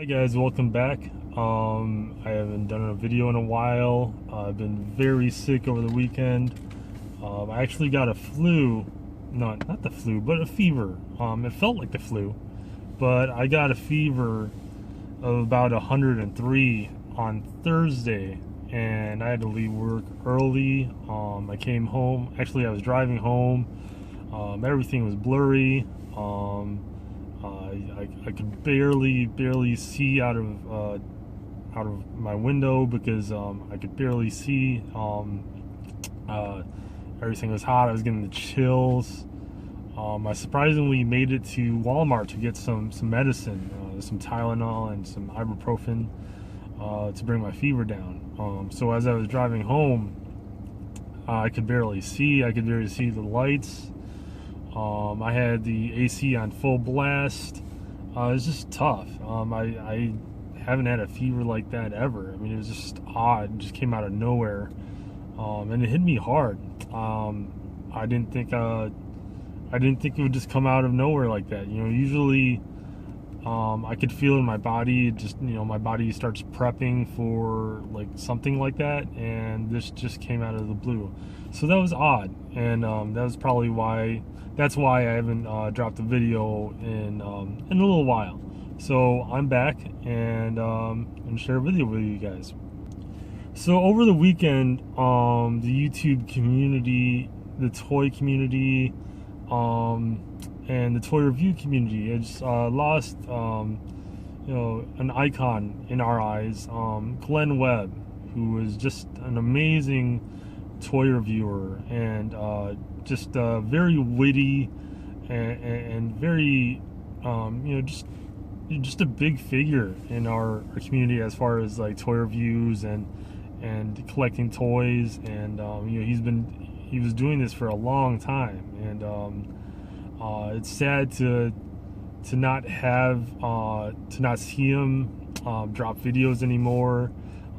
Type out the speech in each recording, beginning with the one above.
Hi guys, welcome back. I haven't done a video in a while. I've been very sick over the weekend. I actually got a flu, not the flu, but a fever. It felt like the flu, but I got a fever of about 103 on Thursday, and I had to leave work early. I came home. Actually, I was driving home. Everything was blurry. I could barely see out of my window because I could barely see. Everything was hot. I was getting the chills. I surprisingly made it to Walmart to get some medicine, some Tylenol and some ibuprofen to bring my fever down. So as I was driving home, I could barely see. I could barely see the lights. I had the AC on full blast. It's just tough. I haven't had a fever like that ever. I mean, it was just odd. It just came out of nowhere, and it hit me hard. I didn't think it would just come out of nowhere like that. Usually, I could feel in my body. It just, my body starts prepping for like something like that, and this just came out of the blue. So that was odd, and that was probably why. That's why I haven't dropped a video in a little while. So I'm back and share a video with you guys. So over the weekend, the YouTube community, the toy community, and the toy review community has lost, an icon in our eyes, Glenn Webb, who was just an amazing toy reviewer and just very witty and very, just a big figure in our community as far as like toy reviews and collecting toys. And he was doing this for a long time, and it's sad to not see him drop videos anymore.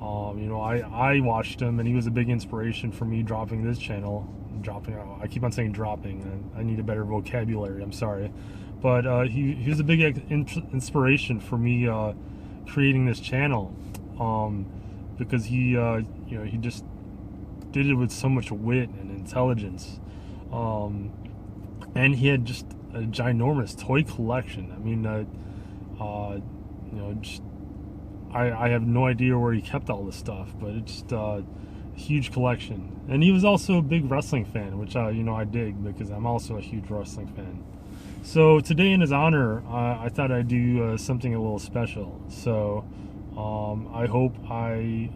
I watched him, and he was a big inspiration for me dropping this channel. I keep on saying dropping, and I need a better vocabulary. I'm sorry, but he was a big inspiration for me creating this channel, because he just did it with so much wit and intelligence, and he had just a ginormous toy collection. I mean, just. I have no idea where he kept all this stuff, but it's just a huge collection. And he was also a big wrestling fan, which I dig because I'm also a huge wrestling fan. So today, in his honor, I thought I'd do something a little special. So I hope I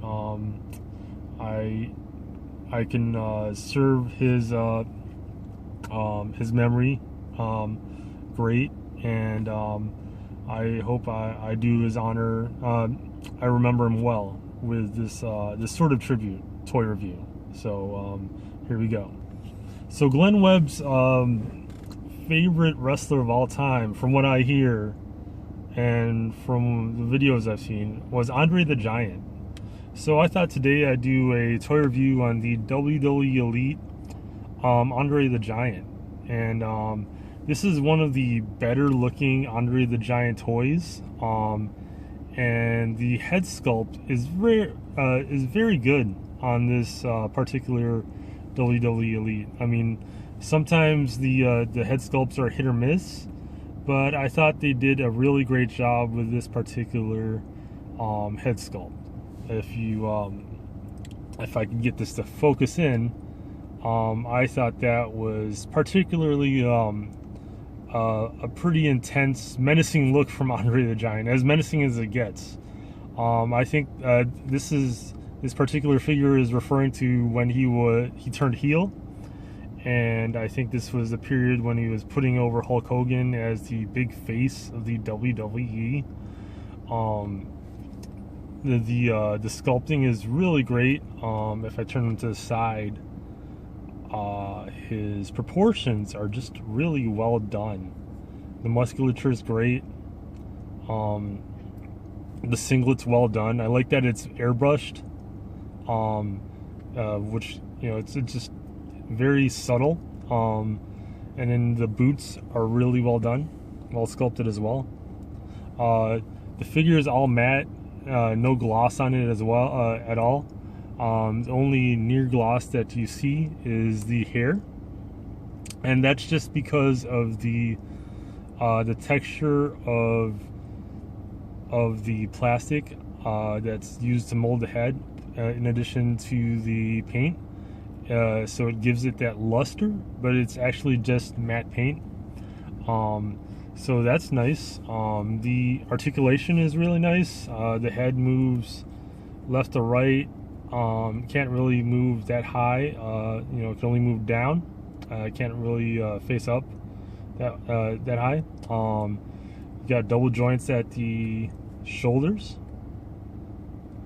can serve his memory great, and I hope I do his honor. I remember him well with this sort of tribute toy review. So here we go. So Glenn Webb's favorite wrestler of all time, from what I hear and from the videos I've seen, was Andre the Giant. So I thought today I'd do a toy review on the WWE Elite Andre the Giant, and this is one of the better looking Andre the Giant toys, and the head sculpt is very good on this particular WWE Elite. I mean, sometimes the head sculpts are hit or miss, but I thought they did a really great job with this particular head sculpt. If I could get this to focus in, I thought that was particularly a pretty intense, menacing look from Andre the Giant, as menacing as it gets. I think this particular figure is referring to when he turned heel, and I think this was the period when he was putting over Hulk Hogan as the big face of the WWE. The sculpting is really great. If I turn him to the side, his proportions are just really well done. The musculature is great. The singlet's well done. I like that it's airbrushed, which it's just very subtle. And then the boots are really well done, well sculpted as well. The figure is all matte, no gloss on it as well at all. The only near gloss that you see is the hair, and that's just because of the texture of the plastic that's used to mold the head, in addition to the paint. So it gives it that luster, but it's actually just matte paint. So that's nice. The articulation is really nice. The head moves left to right. Can't really move that high. It can only move down. Can't really face up that high. You got double joints at the shoulders.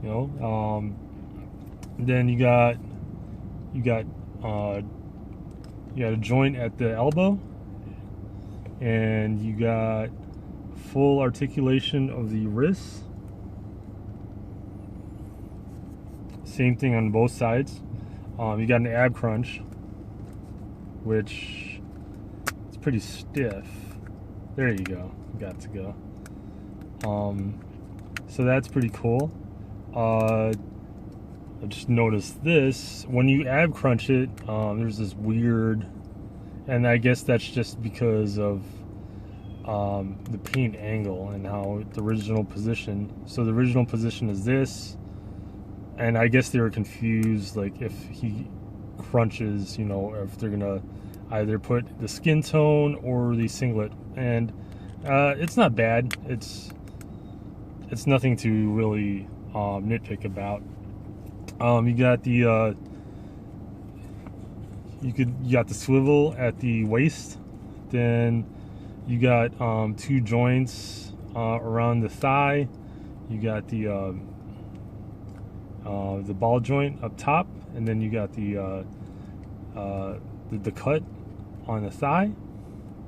Then you got a joint at the elbow, and you got full articulation of the wrists. Same thing on both sides. You got an ab crunch, which is pretty stiff. There you go. Got to go. So that's pretty cool. I just noticed this. When you ab crunch it, there's this weird, and I guess that's just because of the paint angle and how the original position. So the original position is this, and I guess they were confused, like if he crunches, if they're gonna either put the skin tone or the singlet, and it's not bad. It's nothing to really nitpick about. You got the you got the swivel at the waist. Then you got two joints around the thigh. You got the ball joint up top, and then you got the cut on the thigh,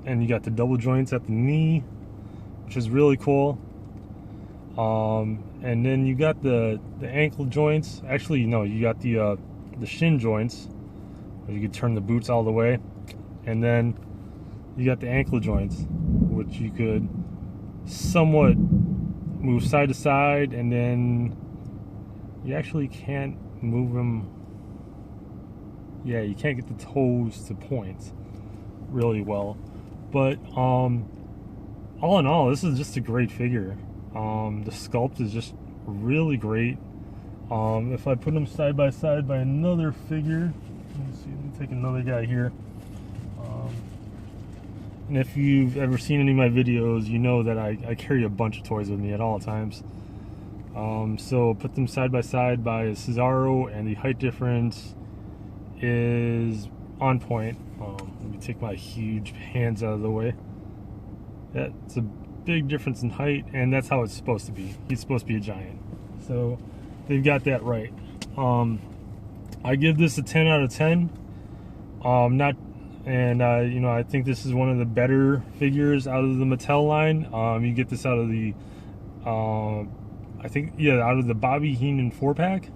and you got the double joints at the knee, which is really cool. And then you got the ankle joints. Actually, no, you got the shin joints. You could turn the boots all the way, and then you got the ankle joints, which you could somewhat move side to side, and then you actually can't move them. Yeah, you can't get the toes to point really well, but all in all, this is just a great figure. The sculpt is just really great. If I put them side by side by another figure, let me take another guy here. And if you've ever seen any of my videos, you know that I carry a bunch of toys with me at all times. So put them side by side by Cesaro, and the height difference is on point. Let me take my huge hands out of the way. That's a big difference in height, and that's how it's supposed to be. He's supposed to be a giant, so they've got that right. I give this a 10 out of 10. I think this is one of the better figures out of the Mattel line. You get this out of the out of the Bobby Heenan 4-pack,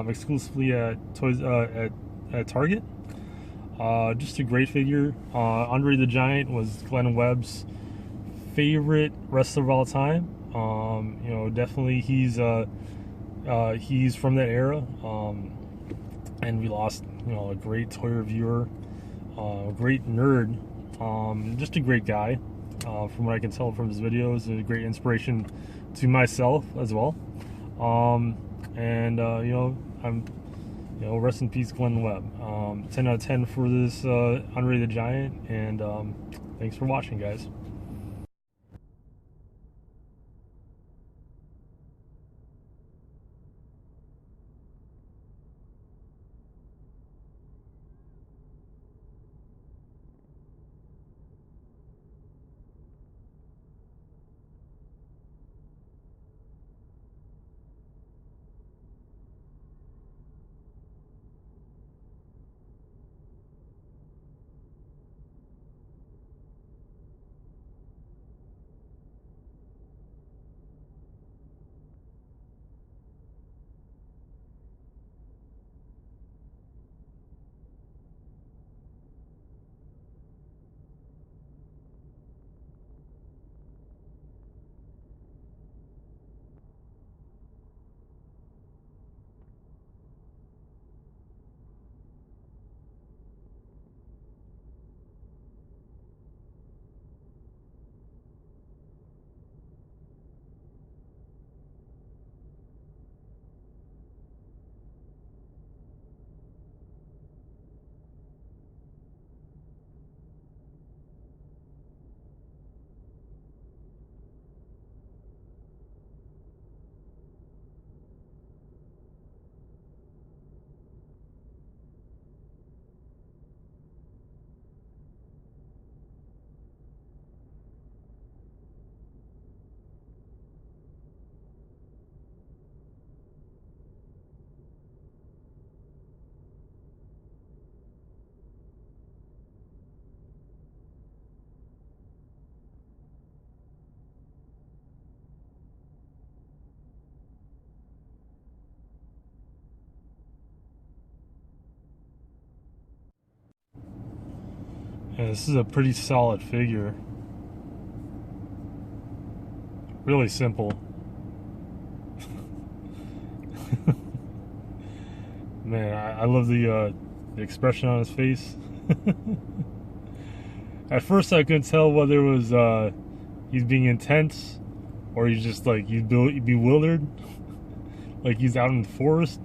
exclusively at at Target. Just a great figure. Andre the Giant was Glenn Webb's favorite wrestler of all time. Definitely he's from that era, and we lost a great toy reviewer, a great nerd, just a great guy. From what I can tell from his videos, a great inspiration to myself as well. Rest in peace, Glenn Webb. 10 out of 10 for this Andre the Giant, and thanks for watching, guys. Yeah, this is a pretty solid figure. Really simple. Man, I love the expression on his face. At first, I couldn't tell whether it was he's being intense or he's just like he's bewildered, like he's out in the forest.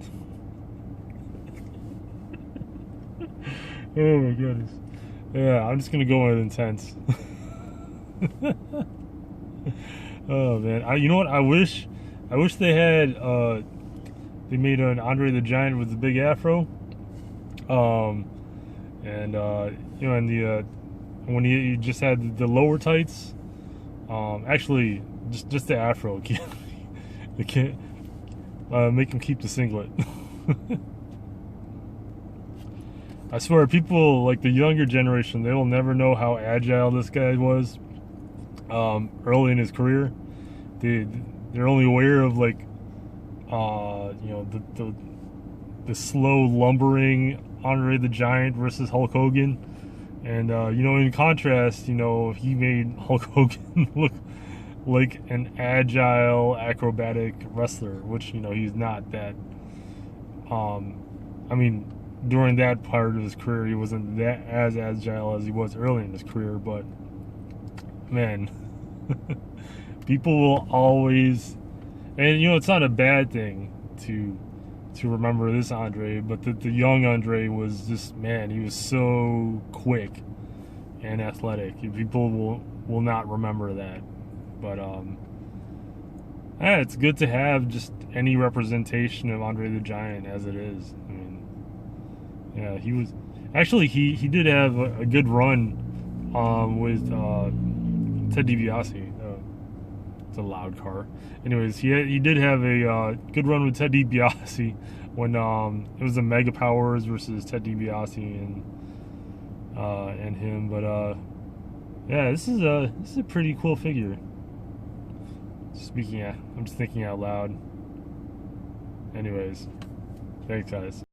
Oh my goodness! Yeah, I'm just gonna go with intense. Oh man, you know what? I wish they had they made an Andre the Giant with the big afro, and you know, and the when he just had the lower tights, actually just the afro, they can't make him keep the singlet. I swear, people like the younger generation, they will never know how agile this guy was early in his career. They're only aware of like you know, the slow lumbering Andre the Giant versus Hulk Hogan, and you know, in contrast, you know, he made Hulk Hogan look like an agile, acrobatic wrestler, which, you know, he's not that. I mean, during that part of his career, he wasn't that as agile as he was early in his career, but man, people will always, and you know, it's not a bad thing to remember this Andre, but the young Andre was just, man, he was so quick and athletic. People will not remember that, but yeah, it's good to have just any representation of Andre the Giant as it is. I mean, yeah, he was actually he did have a good run with Ted DiBiase. It's a loud car. Anyways, he did have a good run with Ted DiBiase when it was the Mega Powers versus Ted DiBiase and him. But yeah, this is a pretty cool figure. I'm just thinking out loud. Anyways, thanks guys.